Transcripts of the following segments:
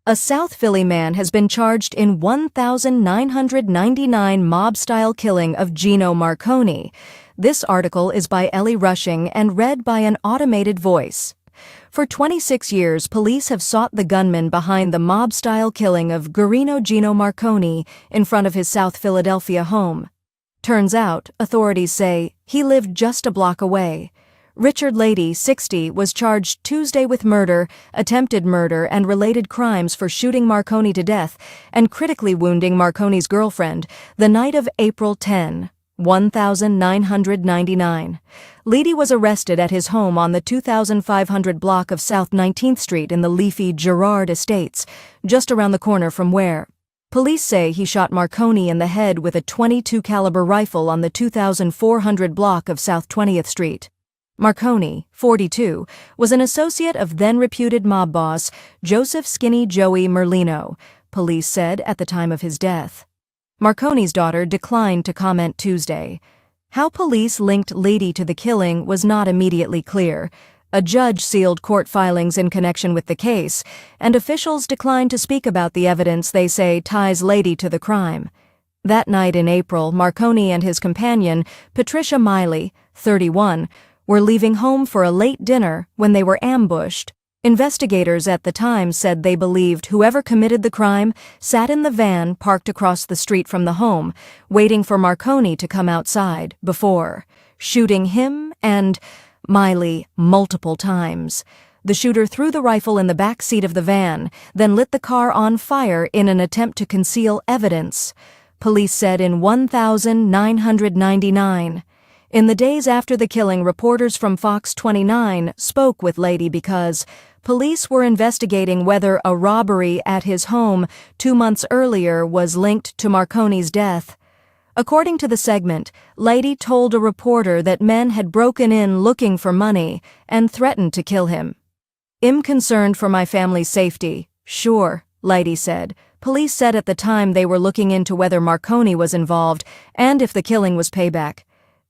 A South Philly man has been charged in 1,999 mob-style killing of Gino Marconi. This article is by Ellie Rushing and read by an automated voice. For 26 years, police have sought the gunman behind the mob-style killing of Guerino Gino Marconi in front of his South Philadelphia home. Turns out, authorities say, he lived just a block away. Richard Leidy, 60, was charged Tuesday with murder, attempted murder, and related crimes for shooting Marconi to death and critically wounding Marconi's girlfriend the night of April 10, 1999. Leidy was arrested at his home on the 2500 block of South 19th Street in the leafy Girard Estates, just around the corner from where police say he shot Marconi in the head with a .22 caliber rifle on the 2400 block of South 20th Street. Marconi, 42, was an associate of then-reputed mob boss Joseph Skinny Joey Merlino, police said at the time of his death. Marconi's daughter declined to comment Tuesday. How police linked Leidy to the killing was not immediately clear. A judge sealed court filings in connection with the case, and officials declined to speak about the evidence they say ties Leidy to the crime. That night in April, Marconi and his companion, Patricia Miley, 31, were leaving home for a late dinner when they were ambushed. Investigators at the time said they believed whoever committed the crime sat in the van parked across the street from the home, waiting for Marconi to come outside before shooting him and Miley multiple times. The shooter threw the rifle in the back seat of the van, then lit the car on fire in an attempt to conceal evidence. Police said in 1999. In the days after the killing, reporters from Fox 29 spoke with Leidy because police were investigating whether a robbery at his home 2 months earlier was linked to Marconi's death. According to the segment, Leidy told a reporter that men had broken in looking for money and threatened to kill him. "I'm concerned for my family's safety." "Sure," Leidy said. Police said at the time they were looking into whether Marconi was involved and if the killing was payback.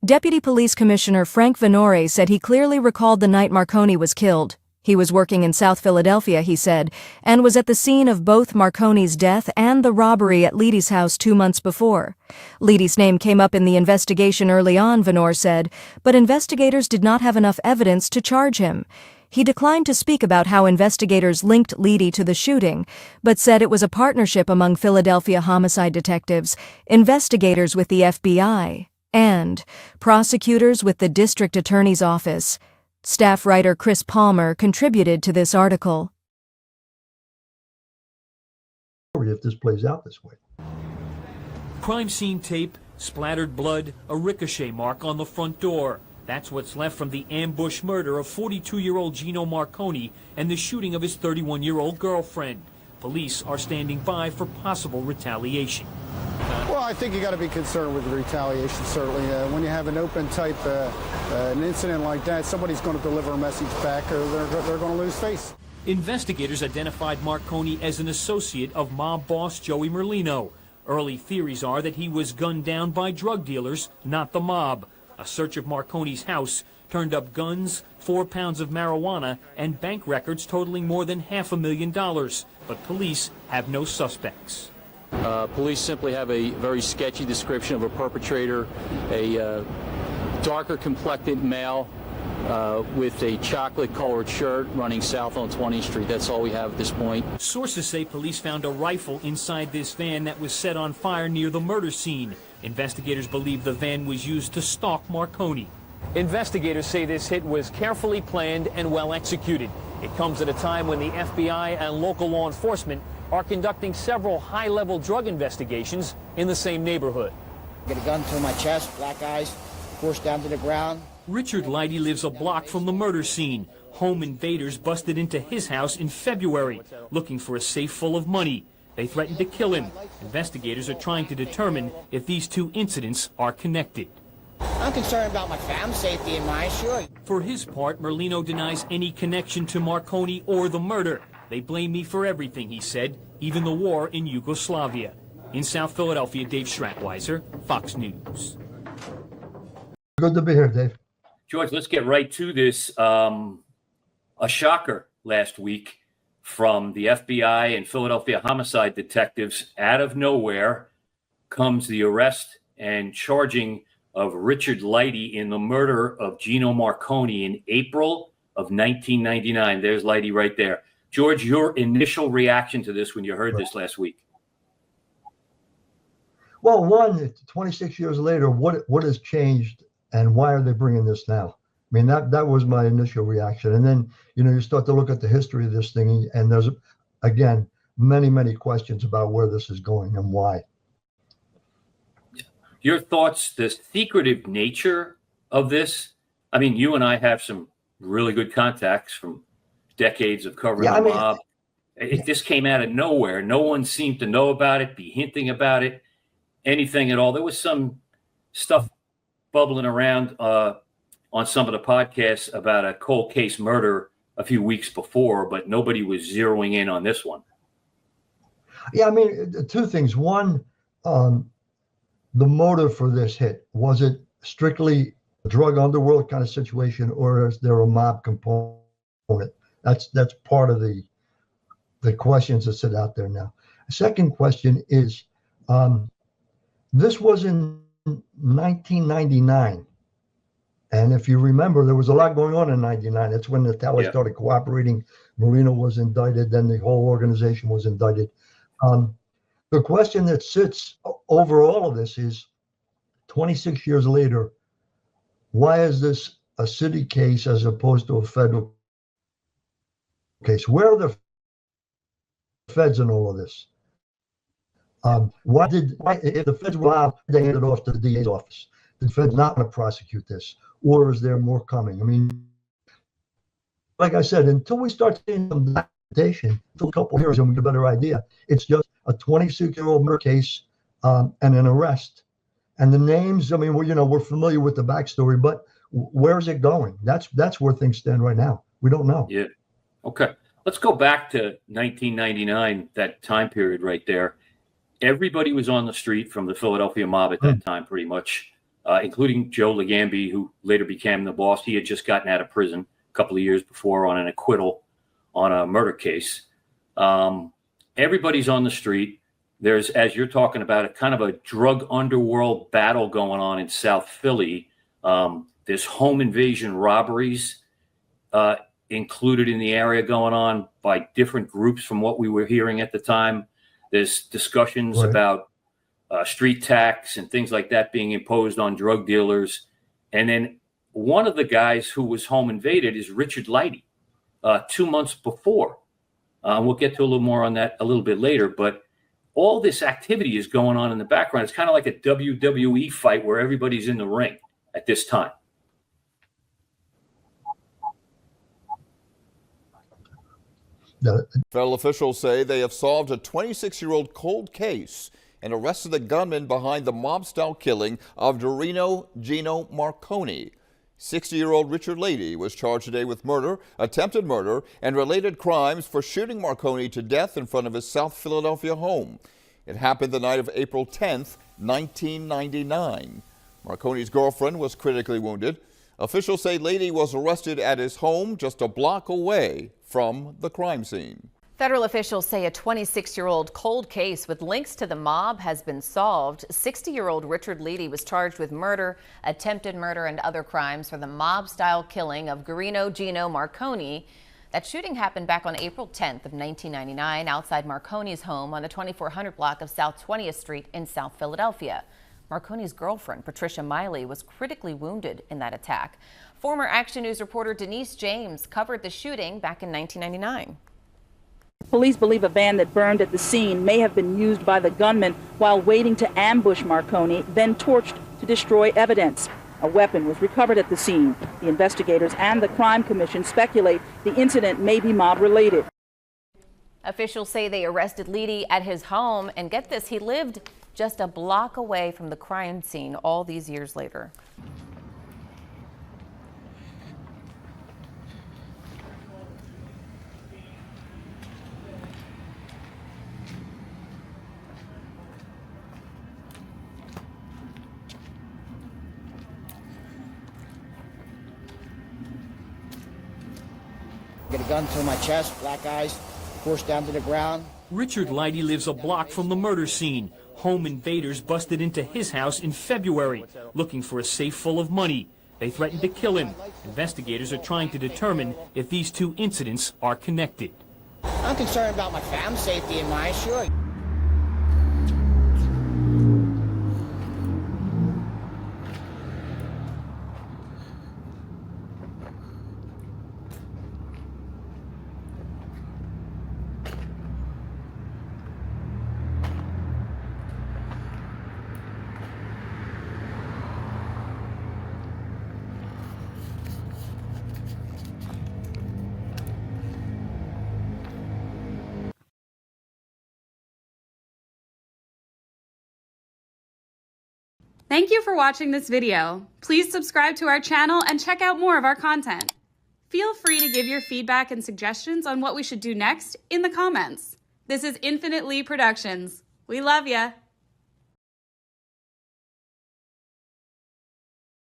Deputy Police Commissioner Frank Venore said he clearly recalled the night Marconi was killed. He was working in South Philadelphia, he said, and was at the scene of both Marconi's death and the robbery at Leidy's house 2 months before. Leidy's name came up in the investigation early on, Venore said, but investigators did not have enough evidence to charge him. He declined to speak about how investigators linked Leidy to the shooting, but said it was a partnership among Philadelphia homicide detectives, investigators with the FBI, and prosecutors with the district attorney's office. Staff writer Chris Palmer contributed to this article. If this plays out this way. Crime scene tape, splattered blood, a ricochet mark on the front door. That's what's left from the ambush murder of 42-year-old Gino Marconi and the shooting of his 31-year-old girlfriend. Police are standing by for possible retaliation. Well, I think you got to be concerned with the retaliation, certainly. When you have an open type, an incident like that, somebody's going to deliver a message back or they're going to lose face. Investigators identified Marconi as an associate of mob boss Joey Merlino. Early theories are that he was gunned down by drug dealers, not the mob. A search of Marconi's house turned up guns, 4 pounds of marijuana, and bank records totaling more than $500,000. But police have no suspects. Police simply have a very sketchy description of a perpetrator, a darker complected male with a chocolate-colored shirt running south on 20th Street. That's all we have at this point. Sources say police found a rifle inside this van that was set on fire near the murder scene. Investigators believe the van was used to stalk Marconi. Investigators say this hit was carefully planned and well executed. It comes at a time when the FBI and local law enforcement are conducting several high-level drug investigations in the same neighborhood. Get a gun to my chest, black eyes, forced down to the ground. Richard Leidy lives a block from the murder scene. Home invaders busted into his house in February, looking for a safe full of money. They threatened to kill him. Investigators are trying to determine if these two incidents are connected. I'm concerned about my family's safety and mine, sure. For his part, Merlino denies any connection to Marconi or the murder. They blame me for everything, he said, even the war in Yugoslavia. In South Philadelphia, Dave Schratweiser, Fox News. Good to be here, Dave. George, let's get right to this. A shocker last week. from the FBI and Philadelphia homicide detectives. Out of nowhere comes the arrest and charging of Richard Leidy in the murder of Gino Marconi in April of 1999. There's Leidy right there. George, your initial reaction to this when you heard this last week? Well, one, 26 years later, what has changed and why are they bringing this now? I mean, that was my initial reaction. And then, you start to look at the history of this thing, and there's, again, many, many questions about where this is going and why. Your thoughts, the secretive nature of this? I mean, you and I have some really good contacts from decades of covering the mob. This came out of nowhere. No one seemed to know about it, be hinting about it, anything at all. There was some stuff bubbling around on some of the podcasts about a cold case murder a few weeks before, but nobody was zeroing in on this one. Yeah, I mean, two things. One, the motive for this hit, was it strictly a drug underworld kind of situation, or is there a mob component? That's part of the questions that sit out there now. The second question is, this was in 1999. And if you remember, there was a lot going on in 99. That's when the Tower started cooperating. Merlino was indicted. Then the whole organization was indicted. The question that sits over all of this is, 26 years later, why is this a city case as opposed to a federal case? Where are the feds in all of this? Why if the feds were out, they handed it off to the DA's office? The feds not going to prosecute this, or is there more coming? I mean, like I said, until we start seeing some documentation, until a couple of years, and we get a better idea, it's just a 26-year-old murder case and an arrest. And the names, I mean, we're familiar with the backstory, but where is it going? That's where things stand right now. We don't know. Yeah. Okay. Let's go back to 1999, that time period right there. Everybody was on the street from the Philadelphia mob at that time, pretty much, including Joe Legambi, who later became the boss. He had just gotten out of prison a couple of years before on an acquittal on a murder case. Everybody's on the street. There's, as you're talking about, a kind of a drug underworld battle going on in South Philly. There's home invasion robberies included in the area going on by different groups from what we were hearing at the time. There's discussions about street tax and things like that being imposed on drug dealers. And then one of the guys who was home invaded is Richard Leidy 2 months before. We'll get to a little more on that a little bit later, but all this activity is going on in the background. It's kind of like a WWE fight where everybody's in the ring at this time. Federal officials say they have solved a 26-year-old cold case and arrested the gunman behind the mob-style killing of Gino Marconi. 60-year-old Richard Leidy was charged today with murder, attempted murder, and related crimes for shooting Marconi to death in front of his South Philadelphia home. It happened the night of April 10th, 1999. Marconi's girlfriend was critically wounded. Officials say Leidy was arrested at his home just a block away from the crime scene. Federal officials say a 26-year-old cold case with links to the mob has been solved. 60-year-old Richard Leidy was charged with murder, attempted murder, and other crimes for the mob-style killing of Guerino Gino Marconi. That shooting happened back on April 10th of 1999 outside Marconi's home on the 2400 block of South 20th Street in South Philadelphia. Marconi's girlfriend, Patricia Miley, was critically wounded in that attack. Former Action News reporter Denise James covered the shooting back in 1999. Police believe a van that burned at the scene may have been used by the gunman while waiting to ambush Marconi, then torched to destroy evidence. A weapon was recovered at the scene. The investigators and the Crime Commission speculate the incident may be mob-related. Officials say they arrested Leidy at his home, and get this, he lived just a block away from the crime scene all these years later. Get a gun to my chest, black eyes, forced down to the ground. Richard Leidy lives a block from the murder scene. Home invaders busted into his house in February, looking for a safe full of money. They threatened to kill him. Investigators are trying to determine if these two incidents are connected. I'm concerned about my family's safety and mine, sure. Thank you for watching this video. Please subscribe to our channel and check out more of our content. Feel free to give your feedback and suggestions on what we should do next in the comments. This is Infinite Lee Productions. We love ya.